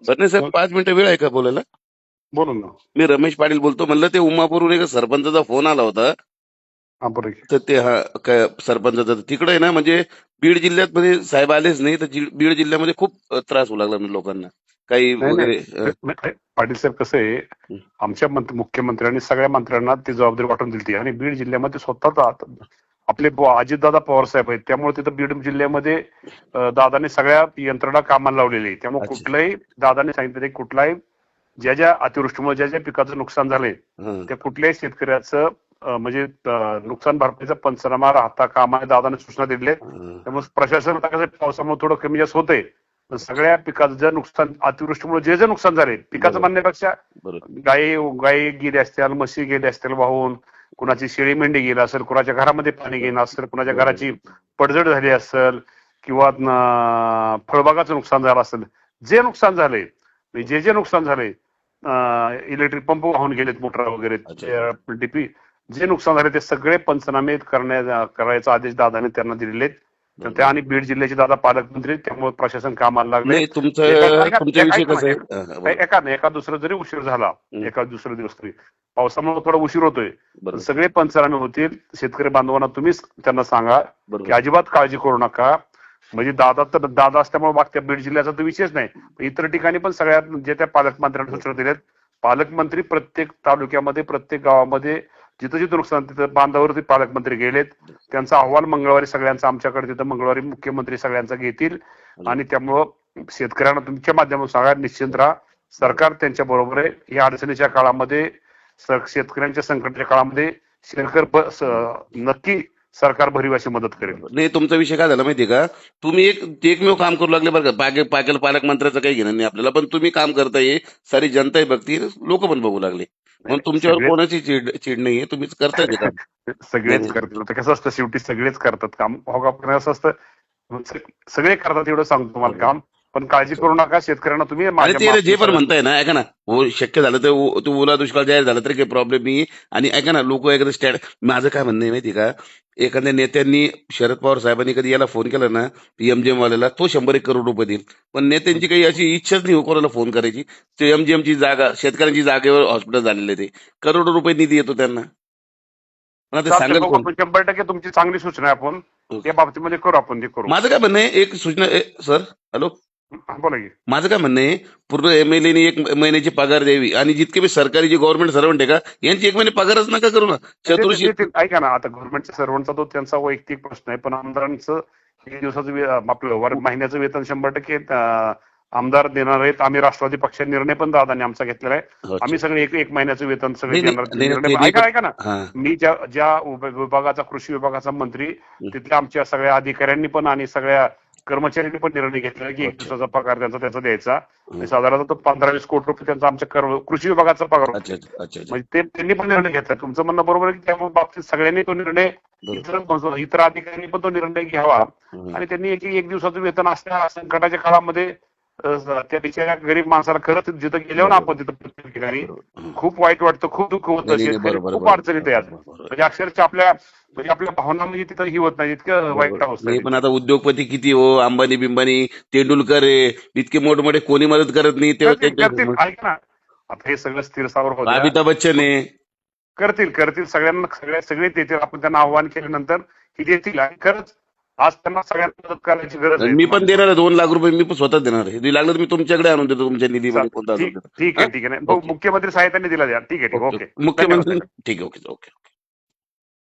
बरं साहेब, 5 मिनिटं वेळ आहे का बोलायला? बोलून ना. मी रमेश पाटील बोलतो. म्हणलं ते उमापूरहून एक सरपंचाचा फोन आला होता. हा बरं आहे. तर ते काय सरपंचाचा तिकडे आहे ना, म्हणजे बीड जिल्ह्यात मध्ये साहेब आलेच नाही, तर बीड जिल्ह्यामध्ये खूप त्रास होऊ लागला म्हणजे लोकांना काही नाही वगैरे. नाही पाटील साहेब, कसं आहे, आमच्या मुख्यमंत्र्यांनी सगळ्या मंत्र्यांना ती जबाबदारी वाटून दिली आणि बीड जिल्ह्यामध्ये स्वतः आपले अजितदादा पवार साहेब आहेत, त्यामुळे तिथं बीड जिल्ह्यामध्ये दादाने सगळ्या यंत्रणा कामाला लावलेली आहे. त्यामुळे अच्छा. कुठल्याही, दादाने सांगितलं की कुठलाही ज्या अतिवृष्टीमुळे ज्या पिकाचं नुकसान झालंय हं. त्या कुठल्याही शेतकऱ्याचं म्हणजे नुकसान भरपाईचा पंचनामा राहता कामा दादाने सूचना दिल्या. हं. त्यामुळे प्रशासन आता कसं पावसामुळे थोडं कमी जास्त होतंय, पण सगळ्या पिकाचं जे नुकसान, अतिवृष्टीमुळे जे नुकसान झाले पिकाचं बरोबर. म्हणण्यापेक्षा बरोबर. गायी गेली असतील, म्हशी गेली असतील वाहून, कुणाची शेळी मेंढी गेली असेल, कुणाच्या घरामध्ये पाणी गेलं असेल, कुणाच्या घराची पडझड झाली असेल, किंवा फळबागाचं नुकसान झालं असेल, जे नुकसान झालंय, जे नुकसान झालंय, इलेक्ट्रिक पंप वाहून गेलेत, मोटर वगैरे, अच्छा. डीपी, जे नुकसान झाले ते सगळे पंचनामे करायचा आदेश दादाने त्यांना दिलेले. तर त्या आणि बीड जिल्ह्याचे दादा पालकमंत्री, त्यामुळे प्रशासन कामाला लागले. नाही, तुमच्या विषयी कसं आहे? एका दुसरा जरी उशीर झाला, हं. एका दुसरा दिवस तरी पावसामुळे थोडा उशीर होतोय, पण बरोबर. सगळे पंचनामे होतील. शेतकरी बांधवांना तुम्हीच त्यांना सांगा की बरोबर. अजिबात काळजी करू नका. म्हणजे दादा तर दादा असल्यामुळे मागच्या बीड जिल्ह्याचा तर विषयच नाही, पण इतर ठिकाणी पण सगळ्या जे त्या पालकमंत्र्यांना सूचना दिल्यात. पालकमंत्री प्रत्येक तालुक्यामध्ये, प्रत्येक गावामध्ये जिथं जिथं नुकसान तिथं बांधावरती पालकमंत्री गेलेत. त्यांचा अहवाल मंगळवारी सगळ्यांचा आमच्याकडे तिथं मंगळवारी मुख्यमंत्री सगळ्यांचा घेतील. आणि त्यामुळं शेतकऱ्यांना तुमच्या माध्यमातून सांगा, निश्चिंत राहा, सरकार त्यांच्या बरोबर आहे. या अडचणीच्या काळामध्ये, शेतकऱ्यांच्या संकटाच्या काळामध्ये नक्की सरकार भरीव अशी मदत करेल. नाही, तुमचा विषय काय झाला माहितीये का? तुम्ही एकमेव काम करू लागले बरं का. पालकमंत्र्याचं काही घेणं नाही आपल्याला, पण तुम्ही काम करताय, सारी जनताही बघती, लोक पण बघू लागले, म्हणून तुमच्यावर कोणाची चीड नाहीये, तुम्हीच करताय ते काम. सगळेच करतील. आता कसं असतं, शेवटी सगळेच करतात काम. हो का, असं असतं, सगळे करतात एवढं सांगतो तुम्हाला काम. पण काळजी करू नका, शेतकऱ्यांना तुम्ही आणि ते जे पण म्हणताय ना, ऐका ना, हो शक्य झालं तर तो ओला दुष्काळ जाहीर झाला तरी काही प्रॉब्लेम नाही. आणि ऐका ना, लोक एखादं माझं काय म्हणणं आहे माहिती का, एखाद्या नेत्यांनी, शरद पवार साहेबांनी कधी याला फोन केला ना, एमजीएम वाल्याला, तो 100-1 करोड रुपये देईल. पण नेत्यांची काही अशी इच्छाच नाही हो कोणाला फोन करायची. ते एमजीएमची जागा, शेतकऱ्यांची जागेवर हॉस्पिटल झालेले, ते करोडो रुपये निधी येतो त्यांना. मला ते सांगेल कोण? 100% तुमची चांगली सूचना आहे. आपण त्या बाबतीमध्ये करू, आपण ते करू. माझं काय म्हणणं आहे, एक सूचना. सर, हॅलो, बोला की. माझं काय म्हणणं आहे, पूर्ण एमएलएनी 1 महिन्याची पगार द्यावी, आणि जितके बी सरकारी जे गव्हर्नमेंट सर्वंट आहे का, यांची 1 महिने पगारच नका करू ना. चतुर्शी ऐका ना, आता गव्हर्नमेंटच्या सर्वांचा तो त्यांचा वैयक्तिक प्रश्न आहे, पण आमदारांचं 1 दिवसाचं आपलं महिन्याचं वेतन 100% आमदार देणार आहेत. आम्ही राष्ट्रवादी पक्षाने निर्णय पण दादाने आमचा घेतलेला आहे. आम्ही सगळे एक महिन्याचं वेतन सगळे देणार. ऐका ना, मी ज्या विभागाचा, कृषी विभागाचा मंत्री, तिथल्या आमच्या सगळ्या अधिकाऱ्यांनी पण आणि सगळ्या कर्मचाऱ्यांनी पण निर्णय घेतलेला की 1 दिवसाचा पगार त्यांचा द्यायचा. साधारणतः 15-20 कोटी रुपये त्यांचा आमच्या कृषी विभागाचा पगार होता. म्हणजे त्यांनी पण निर्णय घेतला. तुमचं म्हणणं बरोबर आहे की त्या बाबतीत सगळ्यांनी तो निर्णय, इतर अधिकाऱ्यांनी पण तो निर्णय घ्यावा. आणि त्यांनी 1 दिवसाचं वेतन असल्या संकटाच्या काळामध्ये त्या बिचाऱ्या गरीब माणसाला, खरंच जिथं गेल्यावर आपण तिथं प्रत्येक ठिकाणी खूप वाईट वाटतं, खूप दुःख होतं, शेतकरी खूप अडचणीत आहे. म्हणजे अक्षरशः आपल्या भावना म्हणजे तिथं ही होत नाही, इतकं वाईट अवस्था आहे. पण आता उद्योगपती किती हो, अंबानी बिंबानी, तेंडुलकर आहे, इतके मोठमोठे, कोणी मदत करत नाही. ऐका ना, आता हे सगळं स्थिरसावर होतं. अमिताभ बच्चन आहे, करतील सगळ्यांना, सगळे देतील. आपण त्यांना आव्हान केल्यानंतर ही देतील. आणि खरंच आज त्यांना सगळ्यांना मदत करायची गरज आहे. मी पण देणार आहे 2 लाख रुपये, मी पण स्वतः देणार आहे. लागलं तर मी तुमच्याकडे आणून देतो, तुमच्या निधीमध्ये कोणता असेल. ठीक आहे. मुख्यमंत्री साहेबांनी दिला द्या. ठीक आहे. ओके. मुख्यमंत्री. ठीक आहे. ओके.